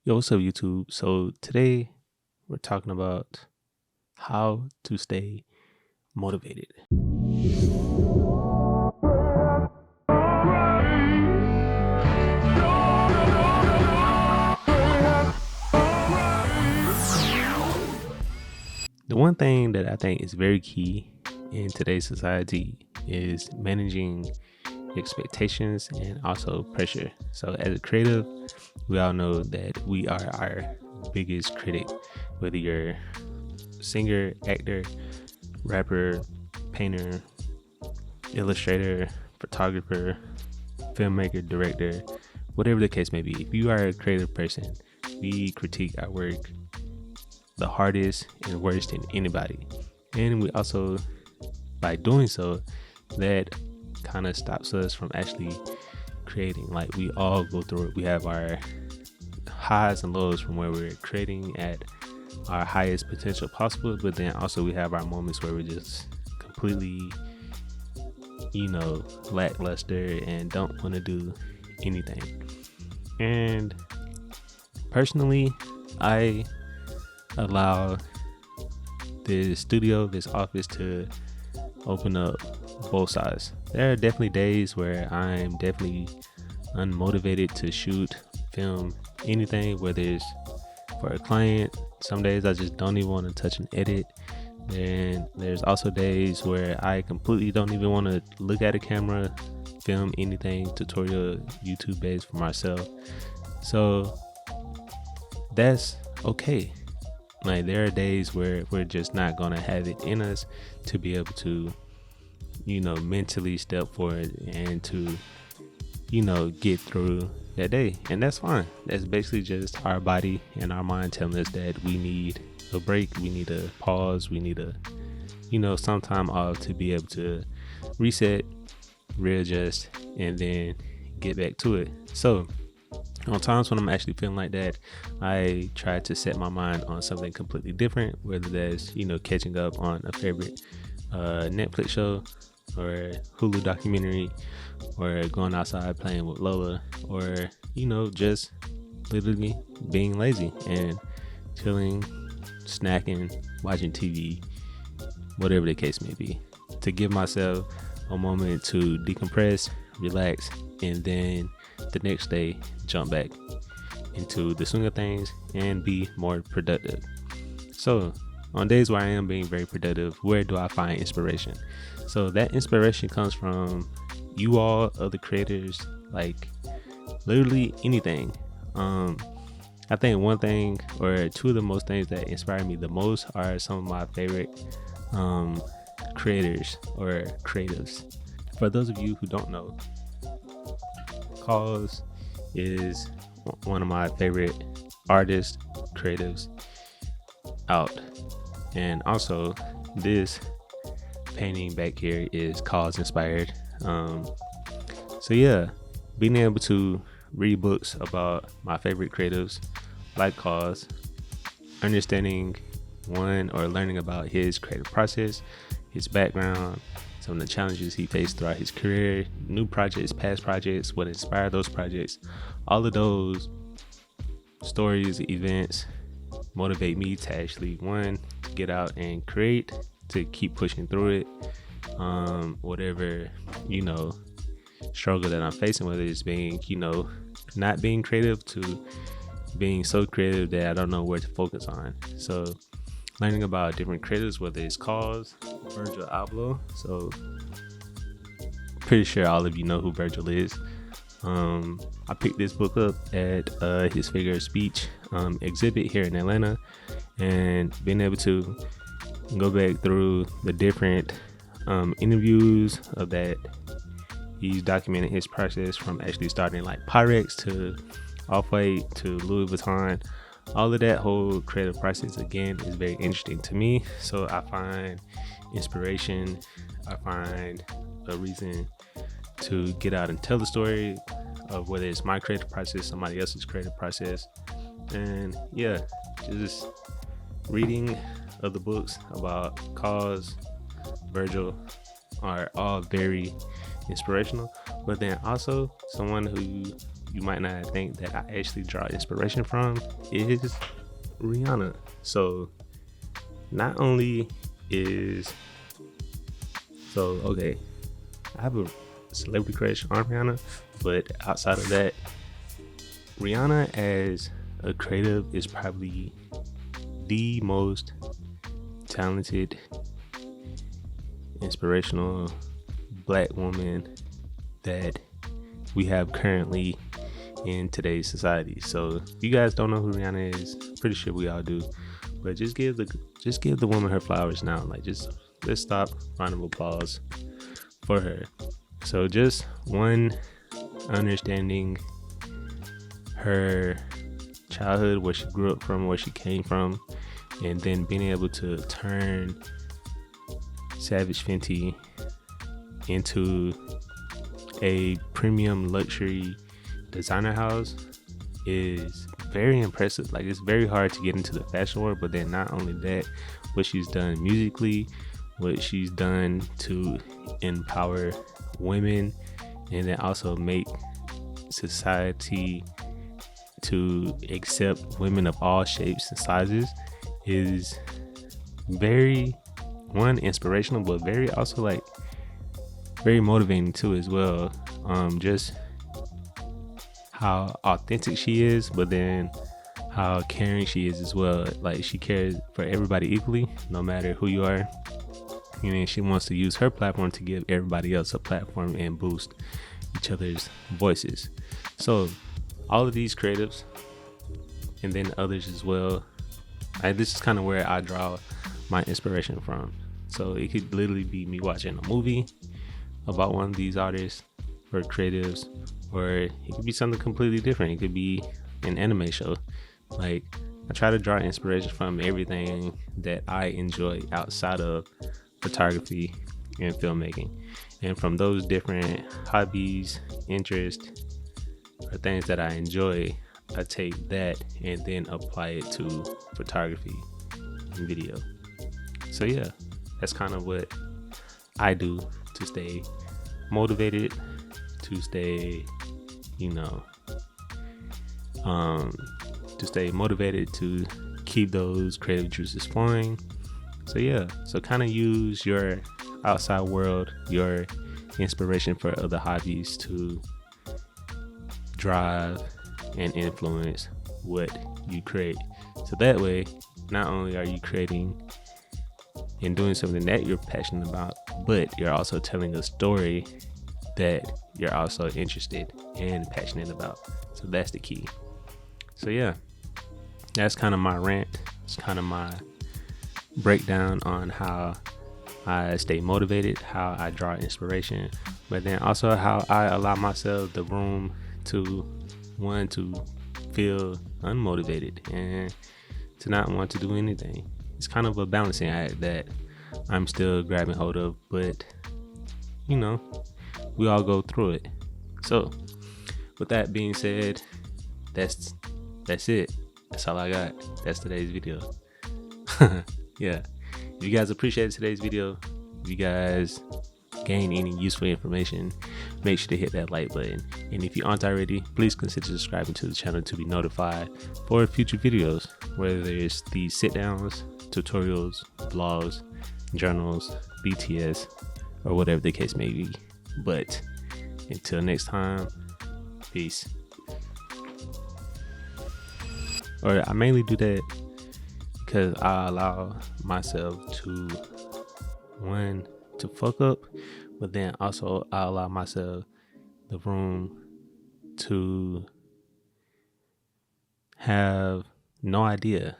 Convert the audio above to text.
Yo, what's up, YouTube? So today we're talking about how to stay motivated. The one thing that I think is very key in today's society is managing expectations and also pressure. So as a creative, we all know that we are our biggest critic, whether you're singer, actor, rapper, painter, illustrator, photographer, filmmaker, director, whatever the case may be. If you are a creative person, we critique our work the hardest and worst than anybody. And we also, by doing so, that kind of stops us from actually creating. Like, we all go through it. We have our highs and lows from where we're creating at our highest potential possible, but then also we have our moments where we're just completely lackluster and don't want to do anything. And personally, I allow this studio, this office, to open up both sides. There are definitely days where I'm definitely unmotivated to shoot, film, anything, whether it's for a client. Some days I just don't even want to touch an edit. Then there's also days where I completely don't even want to look at a camera, film anything tutorial, YouTube based for myself. So that's okay. Like, there are days where we're just not gonna have it in us to be able to, mentally step forward and to, get through that day. And that's fine. That's basically just our body and our mind telling us that we need a break, we need a pause, we need a, some time off to be able to reset, readjust, and then get back to it. So on times when I'm actually feeling like that, I try to set my mind on something completely different, whether that's, catching up on a favorite Netflix show or Hulu documentary, or going outside playing with Lola, or, just literally being lazy and chilling, snacking, watching TV, whatever the case may be, to give myself a moment to decompress, relax, and then the next day jump back into the swing of things and be more productive. So on days where I am being very productive, where do I find inspiration? So that inspiration comes from you all, other creators, like literally anything. I think one thing or two of the most things that inspire me the most are some of my favorite creators or creatives. For those of you who don't know, KAWS is one of my favorite artists, creatives out. And also, this painting back here is KAWS inspired. So yeah, being able to read books about my favorite creatives like KAWS, understanding one or learning about his creative process, his background, some of the challenges he faced throughout his career, new projects, past projects, what inspired those projects, all of those stories, events motivate me to actually, one, to get out and create, to keep pushing through it. Whatever, struggle that I'm facing, whether it's being, not being creative to being so creative that I don't know where to focus on. So learning about different creators, whether it's KAWS, Virgil Abloh. So pretty sure all of you know who Virgil is. I picked this book up at his figure of speech exhibit here in Atlanta, and being able to go back through the different interviews of that. He's documented his process from actually starting like Pyrex to Off-White to Louis Vuitton. All of that whole creative process, again, is very interesting to me. So I find inspiration. I find a reason to get out and tell the story of whether it's my creative process, somebody else's creative process. And yeah, just reading of the books about KAWS, Virgil are all very inspirational. But then also someone who you might not think that I actually draw inspiration from is Rihanna. So not only is okay, I have a celebrity crush on Rihanna, but outside of that, Rihanna as a creative is probably the most talented, inspirational black woman that we have currently in today's society. So if you guys don't know who Rihanna is, pretty sure we all do, but just give the woman her flowers now. Like, let's stop, round of applause for her. So just one, understanding her childhood, where she grew up from, where she came from, and then being able to turn Savage Fenty into a premium luxury designer house is very impressive. Like, it's very hard to get into the fashion world, but then not only that, what she's done musically, what she's done to empower women, and then also make society to accept women of all shapes and sizes is very, one, inspirational, but very also like very motivating too as well. Just how authentic she is, but then how caring she is as well. Like, she cares for everybody equally, no matter who you are. And then she wants to use her platform to give everybody else a platform and boost each other's voices. So all of these creatives, and then others as well, this is kind of where I draw my inspiration from. So it could literally be me watching a movie about one of these artists or creatives, or it could be something completely different. It could be an anime show. Like, I try to draw inspiration from everything that I enjoy outside of photography and filmmaking, and from those different hobbies, interests, or things that I enjoy, I take that and then apply it to photography and video. So yeah, that's kind of what I do to stay motivated, to stay, to keep those creative juices flowing. So yeah, so kind of use your outside world, your inspiration for other hobbies to drive and influence what you create. So that way, not only are you creating and doing something that you're passionate about, but you're also telling a story that you're also interested and passionate about. So that's the key. So yeah, that's kind of my rant. It's kind of my breakdown on how I stay motivated, how I draw inspiration, but then also how I allow myself the room to feel unmotivated and to not want to do anything. It's kind of a balancing act that I'm still grabbing hold of, but we all go through it. So with that being said, that's it. That's all I got. That's today's video. Yeah, if you guys appreciated today's video, if you guys gain any useful information, make sure to hit that like button. And if you aren't already, please consider subscribing to the channel to be notified for future videos, whether it's the sit downs, tutorials, vlogs, journals, BTS, or whatever the case may be. But until next time, peace. Or I mainly do that because I allow myself to fuck up, but then also I allow myself the room to have no idea,